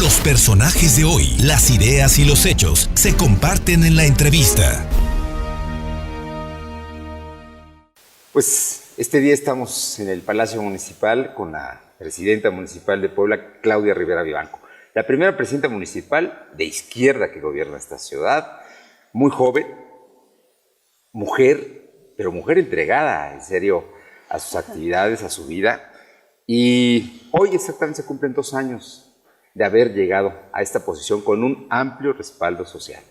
Los personajes de hoy, las ideas y los hechos se comparten en la entrevista. Pues este día estamos en el Palacio Municipal con la presidenta municipal de Puebla, Claudia Rivera Vivanco. La primera presidenta municipal de izquierda que gobierna esta ciudad, muy joven, mujer, pero mujer entregada, en serio, a sus actividades, a su vida. Y hoy exactamente se cumplen 2 años de haber llegado a esta posición con un amplio respaldo social.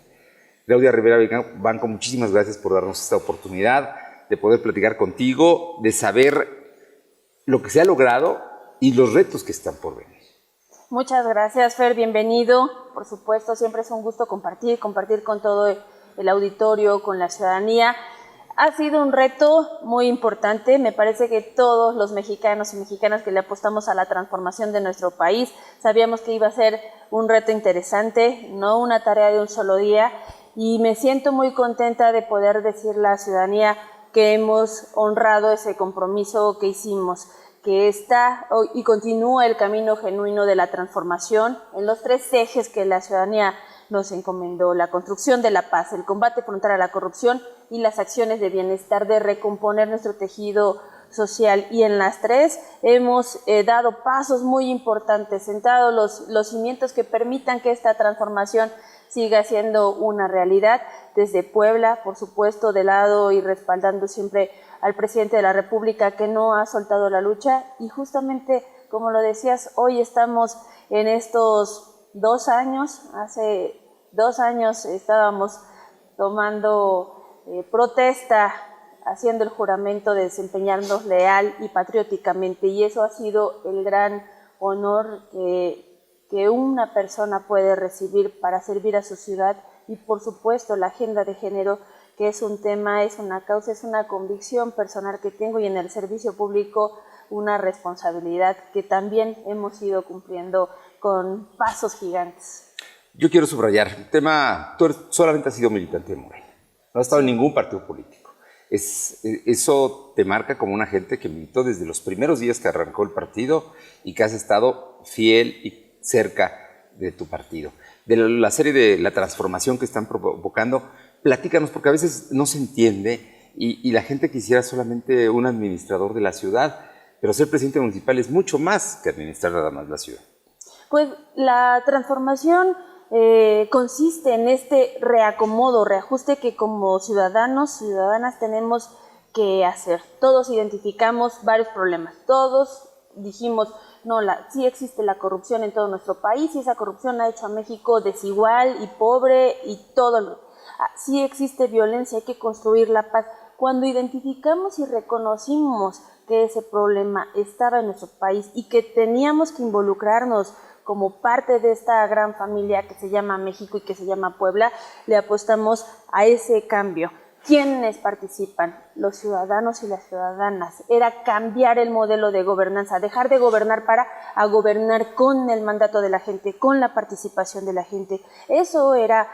Claudia Rivera Vivanco, muchísimas gracias por darnos esta oportunidad de poder platicar contigo, de saber lo que se ha logrado y los retos que están por venir. Muchas gracias, Fer, bienvenido. Por supuesto, siempre es un gusto compartir con todo el auditorio, con la ciudadanía. Ha sido un reto muy importante. Me parece que todos los mexicanos y mexicanas que le apostamos a la transformación de nuestro país sabíamos que iba a ser un reto interesante, no una tarea de un solo día, y me siento muy contenta de poder decirle a la ciudadanía que hemos honrado ese compromiso que hicimos, que está y continúa el camino genuino de la transformación en los 3 ejes que la ciudadanía nos encomendó: la construcción de la paz, el combate frontal a la corrupción y las acciones de bienestar, de recomponer nuestro tejido social. Y en las 3 hemos dado pasos muy importantes, sentado los cimientos que permitan que esta transformación siga siendo una realidad. Desde Puebla, por supuesto, de lado y respaldando siempre al presidente de la República, que no ha soltado la lucha. Y justamente, como lo decías, hoy estamos en estos 2 años. Hace 2 años estábamos tomando protesta, haciendo el juramento de desempeñarnos leal y patrióticamente, y eso ha sido el gran honor que una persona puede recibir para servir a su ciudad. Y por supuesto la agenda de género, que es un tema, es una causa, es una convicción personal que tengo, y en el servicio público una responsabilidad que también hemos ido cumpliendo con pasos gigantes. Yo quiero subrayar el tema. Tú solamente has sido militante de Morena, no has estado en ningún partido político. Eso te marca como una gente que militó desde los primeros días que arrancó el partido y que has estado fiel y cerca de tu partido. De la serie de la transformación que están provocando, platícanos, porque a veces no se entiende y la gente quisiera solamente un administrador de la ciudad, pero ser presidente municipal es mucho más que administrar nada más la ciudad. Pues la transformación consiste en este reacomodo, reajuste que como ciudadanos, ciudadanas tenemos que hacer. Todos identificamos varios problemas, todos dijimos, no, sí existe la corrupción en todo nuestro país, y esa corrupción ha hecho a México desigual y pobre y todo. Sí existe violencia, hay que construir la paz. Cuando identificamos y reconocimos que ese problema estaba en nuestro país y que teníamos que involucrarnos como parte de esta gran familia que se llama México y que se llama Puebla, le apostamos a ese cambio. ¿Quiénes participan? Los ciudadanos y las ciudadanas. Era cambiar el modelo de gobernanza, dejar de gobernar para gobernar con el mandato de la gente, con la participación de la gente. Eso era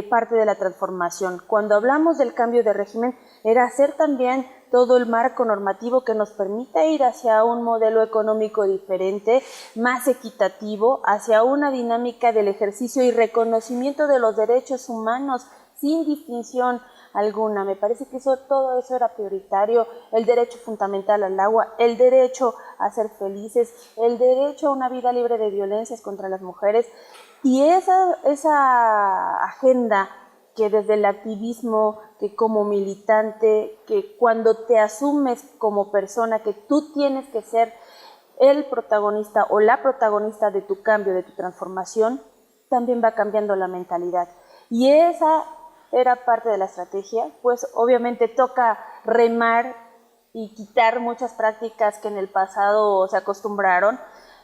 parte de la transformación. Cuando hablamos del cambio de régimen, era hacer también todo el marco normativo que nos permita ir hacia un modelo económico diferente, más equitativo, hacia una dinámica del ejercicio y reconocimiento de los derechos humanos sin distinción alguna. Me parece que todo eso era prioritario: el derecho fundamental al agua, el derecho a ser felices, el derecho a una vida libre de violencias contra las mujeres. Y esa agenda que desde el activismo, que como militante, que cuando te asumes como persona, que tú tienes que ser el protagonista o la protagonista de tu cambio, de tu transformación, también va cambiando la mentalidad. Y esa era parte de la estrategia. Pues obviamente toca remar y quitar muchas prácticas que en el pasado se acostumbraron,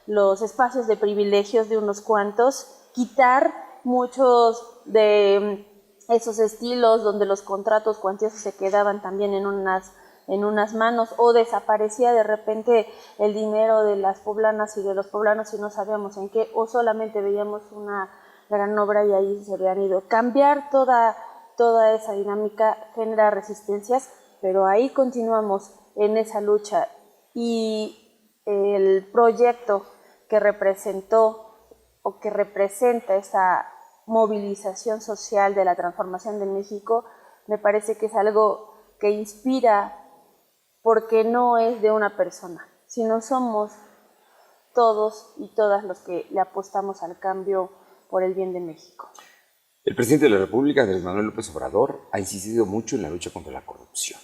los espacios de privilegios de unos cuantos, quitar muchos de esos estilos donde los contratos cuantiosos se quedaban también en unas manos, o desaparecía de repente el dinero de las poblanas y de los poblanos y no sabíamos en qué, o solamente veíamos una gran obra y ahí se habían ido. Cambiar toda esa dinámica genera resistencias, pero ahí continuamos en esa lucha. Y el proyecto que representó o que representa esa movilización social de la transformación de México, me parece que es algo que inspira porque no es de una persona, sino somos todos y todas los que le apostamos al cambio por el bien de México. El presidente de la República, Andrés Manuel López Obrador, ha insistido mucho en la lucha contra la corrupción.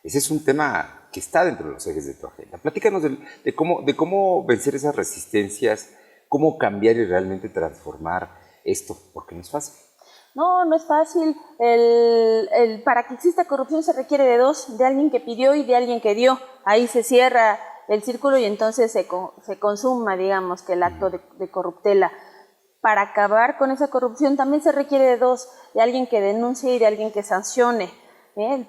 Ese es un tema que está dentro de los ejes de tu agenda. Platícanos de cómo vencer esas resistencias, cómo cambiar y realmente transformar esto, porque no es fácil. No, no es fácil. Para que exista corrupción se requiere de dos, de alguien que pidió y de alguien que dio. Ahí se cierra el círculo y entonces se consuma, digamos, que el acto de corruptela. Para acabar con esa corrupción también se requiere de dos, de alguien que denuncie y de alguien que sancione,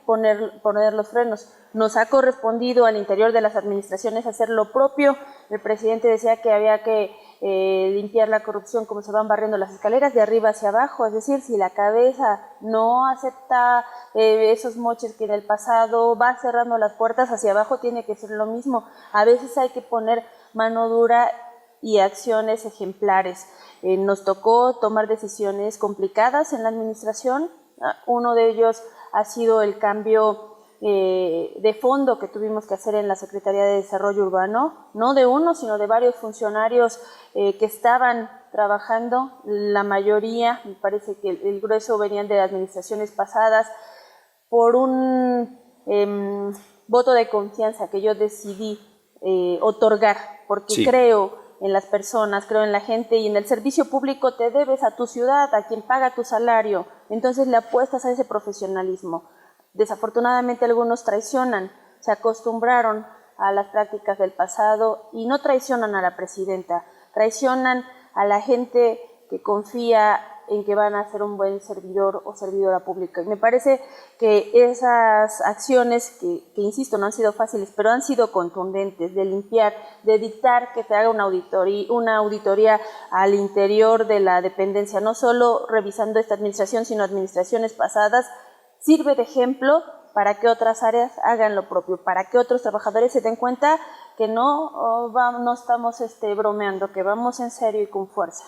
poner los frenos. Nos ha correspondido al interior de las administraciones hacer lo propio. El presidente decía que había que limpiar la corrupción como se van barriendo las escaleras, de arriba hacia abajo, es decir, si la cabeza no acepta esos moches que en el pasado va cerrando las puertas, hacia abajo tiene que ser lo mismo. A veces hay que poner mano dura y acciones ejemplares. Nos tocó tomar decisiones complicadas en la administración. Uno de ellos ha sido el cambio de fondo que tuvimos que hacer en la Secretaría de Desarrollo Urbano, no de uno, sino de varios funcionarios que estaban trabajando. La mayoría, me parece que el grueso venían de administraciones pasadas, por un voto de confianza que yo decidí otorgar, porque sí, creo en las personas, creo en la gente, y en el servicio público te debes a tu ciudad, a quien paga tu salario, entonces le apuestas a ese profesionalismo. Desafortunadamente algunos traicionan, se acostumbraron a las prácticas del pasado y no traicionan a la presidenta, traicionan a la gente que confía en que van a ser un buen servidor o servidora pública. Y me parece que esas acciones, que insisto, no han sido fáciles, pero han sido contundentes, de limpiar, de dictar que se haga una auditoría al interior de la dependencia, no solo revisando esta administración, sino administraciones pasadas, sirve de ejemplo para que otras áreas hagan lo propio, para que otros trabajadores se den cuenta que no estamos bromeando, que vamos en serio y con fuerza.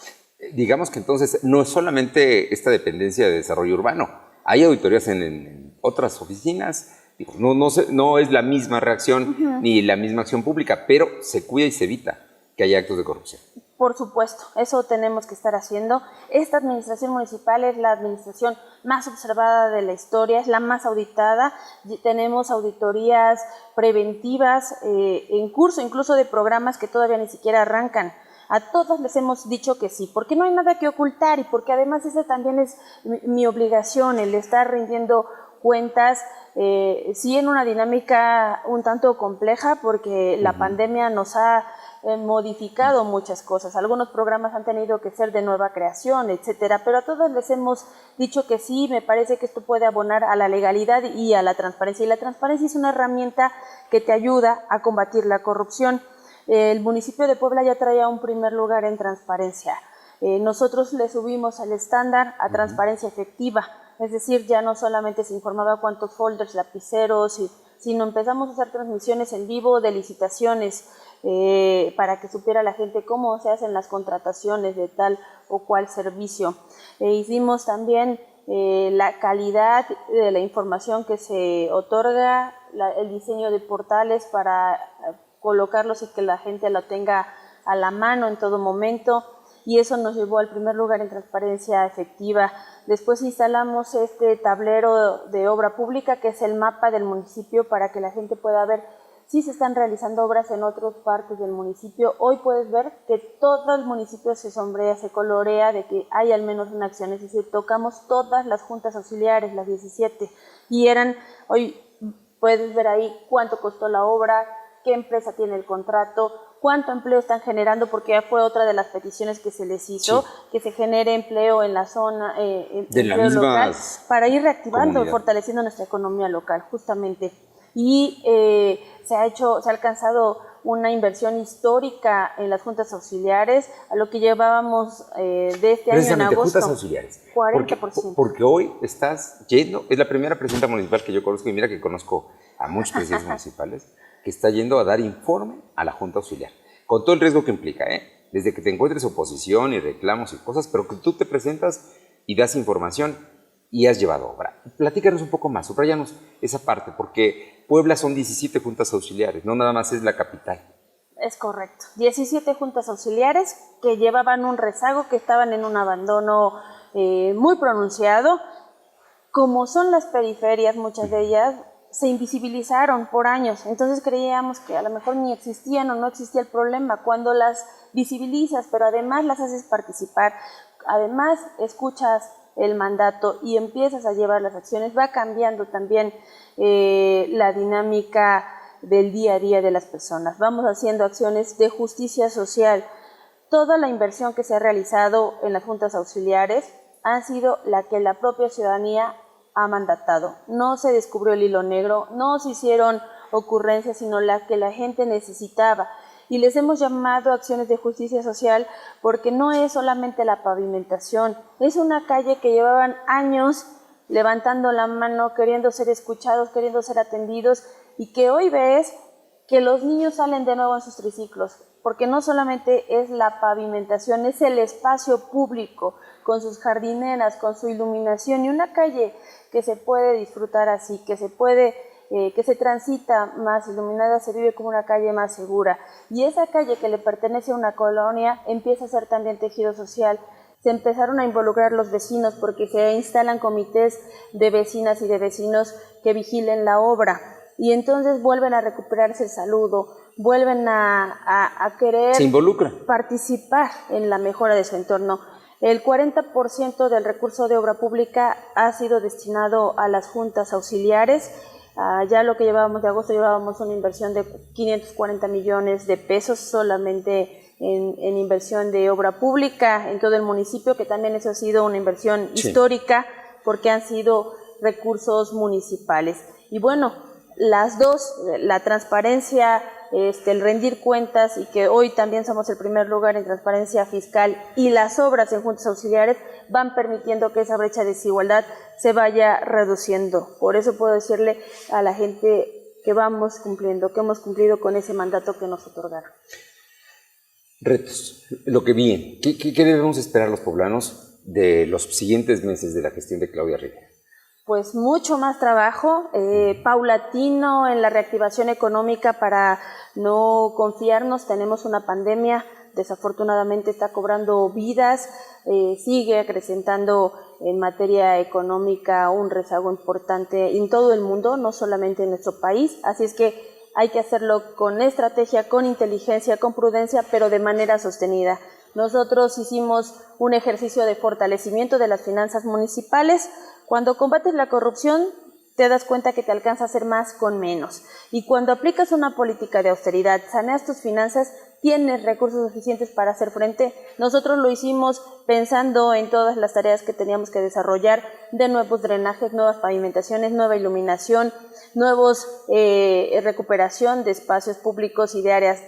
Digamos que entonces no es solamente esta dependencia de desarrollo urbano, hay auditorías en otras oficinas, no es la misma reacción ni la misma acción pública, pero se cuida y se evita que haya actos de corrupción. Por supuesto, eso tenemos que estar haciendo. Esta administración municipal es la administración más observada de la historia, es la más auditada. Tenemos auditorías preventivas en curso, incluso de programas que todavía ni siquiera arrancan. A todos les hemos dicho que sí, porque no hay nada que ocultar y porque además esa también es mi obligación, el estar rindiendo cuentas, sí en una dinámica un tanto compleja porque la pandemia nos ha modificado muchas cosas. Algunos programas han tenido que ser de nueva creación, etcétera, pero a todos les hemos dicho que sí. Me parece que esto puede abonar a la legalidad y a la transparencia, y la transparencia es una herramienta que te ayuda a combatir la corrupción. El municipio de Puebla ya traía un primer lugar en transparencia. Nosotros le subimos al estándar a transparencia efectiva, es decir, ya no solamente se informaba cuántos folders, lapiceros, sino empezamos a hacer transmisiones en vivo de licitaciones para que supiera la gente cómo se hacen las contrataciones de tal o cual servicio. Hicimos también la calidad de la información que se otorga, el diseño de portales para colocarlos y que la gente lo tenga a la mano en todo momento, y eso nos llevó al primer lugar en transparencia efectiva. Después instalamos este tablero de obra pública, que es el mapa del municipio, para que la gente pueda ver si se están realizando obras en otras partes del municipio. Hoy puedes ver que todo el municipio se sombrea, se colorea de que hay al menos una acción, es decir, tocamos todas las juntas auxiliares, las 17, y hoy puedes ver ahí cuánto costó la obra, qué empresa tiene el contrato, cuánto empleo están generando, porque ya fue otra de las peticiones que se les hizo, sí, que se genere empleo en la zona, empleo local, para ir reactivando y fortaleciendo nuestra economía local, justamente. Y se ha alcanzado una inversión histórica en las juntas auxiliares, a lo que llevábamos de este año en agosto. Juntas auxiliares. 40%. Porque hoy estás yendo, es la primera presidenta municipal que yo conozco, y mira que conozco a muchos presidentes municipales, que está yendo a dar informe a la Junta Auxiliar, con todo el riesgo que implica, desde que te encuentres oposición y reclamos y cosas, pero que tú te presentas y das información y has llevado obra. Platícanos un poco más, subrayanos esa parte, porque Puebla son 17 juntas auxiliares, no nada más es la capital. Es correcto, 17 juntas auxiliares que llevaban un rezago, que estaban en un abandono muy pronunciado. Como son las periferias, muchas de ellas se invisibilizaron por años, entonces creíamos que a lo mejor ni existían o no existía el problema. Cuando las visibilizas, pero además las haces participar, además escuchas el mandato y empiezas a llevar las acciones, va cambiando también la dinámica del día a día de las personas. Vamos haciendo acciones de justicia social. Toda la inversión que se ha realizado en las juntas auxiliares ha sido la que la propia ciudadanía ha mandatado. No se descubrió el hilo negro, no se hicieron ocurrencias, sino la que la gente necesitaba. Y les hemos llamado acciones de justicia social porque no es solamente la pavimentación, es una calle que llevaban años levantando la mano, queriendo ser escuchados, queriendo ser atendidos, y que hoy ves que los niños salen de nuevo en sus triciclos, porque no solamente es la pavimentación, es el espacio público, con sus jardineras, con su iluminación, y una calle que se puede disfrutar así, que se transita más iluminada, se vive como una calle más segura. Y esa calle que le pertenece a una colonia empieza a ser también tejido social. Se empezaron a involucrar los vecinos porque se instalan comités de vecinas y de vecinos que vigilen la obra. Y entonces vuelven a recuperarse el saludo, vuelven a querer participar en la mejora de su entorno. El 40% del recurso de obra pública ha sido destinado a las juntas auxiliares. Ya lo que llevábamos de agosto, llevábamos una inversión de 540 millones de pesos solamente en inversión de obra pública en todo el municipio, que también eso ha sido una inversión histórica porque han sido recursos municipales. Y bueno, las dos, la transparencia, el rendir cuentas, y que hoy también somos el primer lugar en transparencia fiscal, y las obras en juntas auxiliares van permitiendo que esa brecha de desigualdad se vaya reduciendo. Por eso puedo decirle a la gente que vamos cumpliendo, que hemos cumplido con ese mandato que nos otorgaron. Retos, lo que viene. ¿Qué debemos esperar los poblanos de los siguientes meses de la gestión de Claudia Rivera? Pues mucho más trabajo, paulatino en la reactivación económica para no confiarnos. Tenemos una pandemia, desafortunadamente está cobrando vidas, sigue acrecentando en materia económica un rezago importante en todo el mundo, no solamente en nuestro país. Así es que hay que hacerlo con estrategia, con inteligencia, con prudencia, pero de manera sostenida. Nosotros hicimos un ejercicio de fortalecimiento de las finanzas municipales. Cuando combates la corrupción, te das cuenta que te alcanza a hacer más con menos. Y cuando aplicas una política de austeridad, saneas tus finanzas, tienes recursos suficientes para hacer frente. Nosotros lo hicimos pensando en todas las tareas que teníamos que desarrollar, de nuevos drenajes, nuevas pavimentaciones, nueva iluminación, recuperación de espacios públicos y de áreas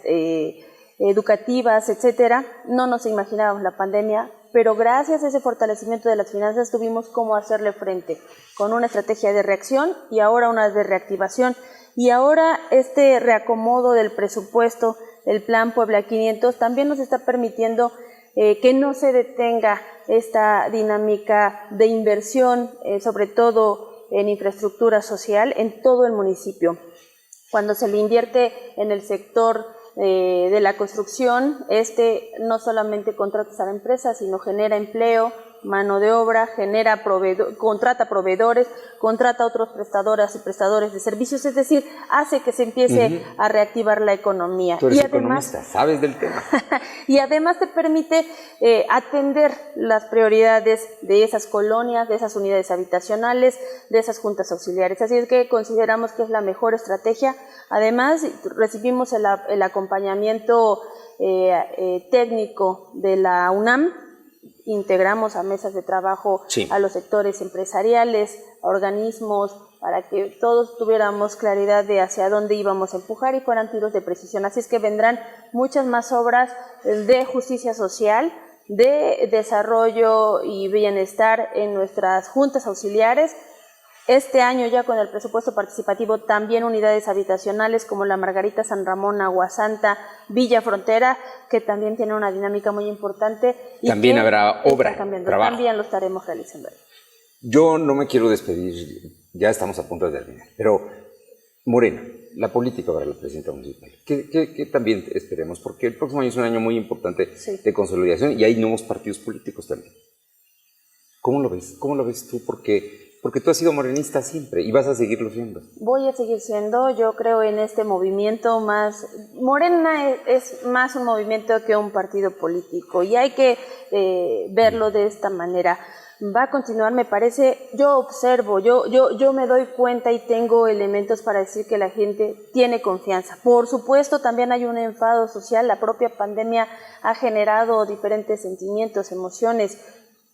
educativas, etcétera. No nos imaginábamos la pandemia, pero gracias a ese fortalecimiento de las finanzas tuvimos cómo hacerle frente, con una estrategia de reacción y ahora una de reactivación. Y ahora este reacomodo del presupuesto, el Plan Puebla 500, también nos está permitiendo que no se detenga esta dinámica de inversión, sobre todo en infraestructura social, en todo el municipio. Cuando se le invierte en el sector de la construcción, no solamente contrata a la empresa, sino genera empleo, mano de obra, contrata proveedores, contrata a otros prestadoras y prestadores de servicios, es decir, hace que se empiece a reactivar la economía. Tú eres economista, sabes del tema. Y además te permite atender las prioridades de esas colonias, de esas unidades habitacionales, de esas juntas auxiliares. Así es que consideramos que es la mejor estrategia. Además, recibimos el acompañamiento técnico de la UNAM. Integramos a mesas de trabajo a los sectores empresariales, a organismos, para que todos tuviéramos claridad de hacia dónde íbamos a empujar y fueran tiros de precisión. Así es que vendrán muchas más obras de justicia social, de desarrollo y bienestar en nuestras juntas auxiliares, Este año ya con el presupuesto participativo también unidades habitacionales como la Margarita, San Ramón, Aguasanta, Villa Frontera, que también tiene una dinámica muy importante. Y también habrá obra, trabajo. También lo estaremos realizando. Yo no me quiero despedir, ya estamos a punto de terminar, pero Morena, la política para la presidenta municipal, que también esperemos, porque el próximo año es un año muy importante de consolidación y hay nuevos partidos políticos también. ¿Cómo lo ves? ¿Cómo lo ves tú? Porque tú has sido morenista siempre y vas a seguirlo siendo. Voy a seguir siendo, yo creo en este movimiento más... Morena es más un movimiento que un partido político y hay que verlo de esta manera. Va a continuar, me parece, yo observo, yo me doy cuenta y tengo elementos para decir que la gente tiene confianza. Por supuesto, también hay un enfado social, la propia pandemia ha generado diferentes sentimientos, emociones,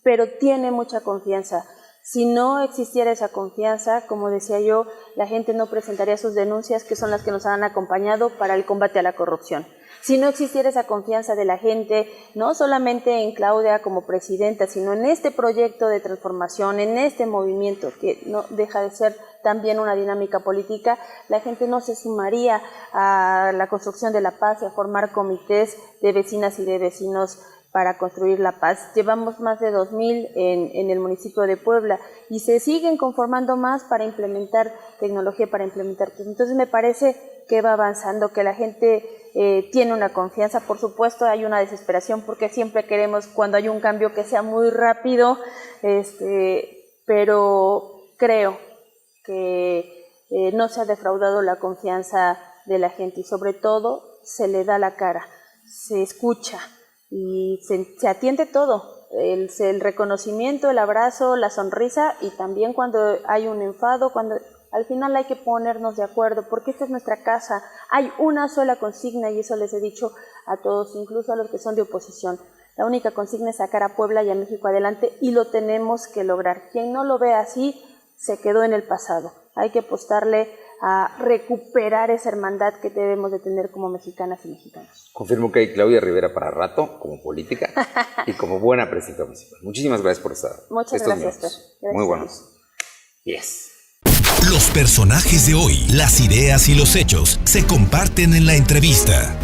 pero tiene mucha confianza. Si no existiera esa confianza, como decía yo, la gente no presentaría sus denuncias, que son las que nos han acompañado para el combate a la corrupción. Si no existiera esa confianza de la gente, no solamente en Claudia como presidenta, sino en este proyecto de transformación, en este movimiento que no deja de ser también una dinámica política, la gente no se sumaría a la construcción de la paz y a formar comités de vecinas y de vecinos para construir la paz. Llevamos más de 2,000 en el municipio de Puebla y se siguen conformando más para implementar tecnología, para implementar. Entonces me parece que va avanzando, que la gente tiene una confianza. Por supuesto hay una desesperación porque siempre queremos cuando hay un cambio que sea muy rápido, pero creo que no se ha defraudado la confianza de la gente y sobre todo se le da la cara, se escucha y se atiende todo, el reconocimiento, el abrazo, la sonrisa y también cuando hay un enfado, cuando al final hay que ponernos de acuerdo porque esta es nuestra casa, hay una sola consigna y eso les he dicho a todos, incluso a los que son de oposición. La única consigna es sacar a Puebla y a México adelante y lo tenemos que lograr. Quien no lo ve así se quedó en el pasado. Hay que apostarle a recuperar esa hermandad que debemos de tener como mexicanas y mexicanos. Confirmo que hay Claudia Rivera para rato, como política y como buena presidenta municipal. Muchísimas gracias por estar. Muchas gracias, gracias. Muy buenos. Yes. Los personajes de hoy, las ideas y los hechos se comparten en la entrevista.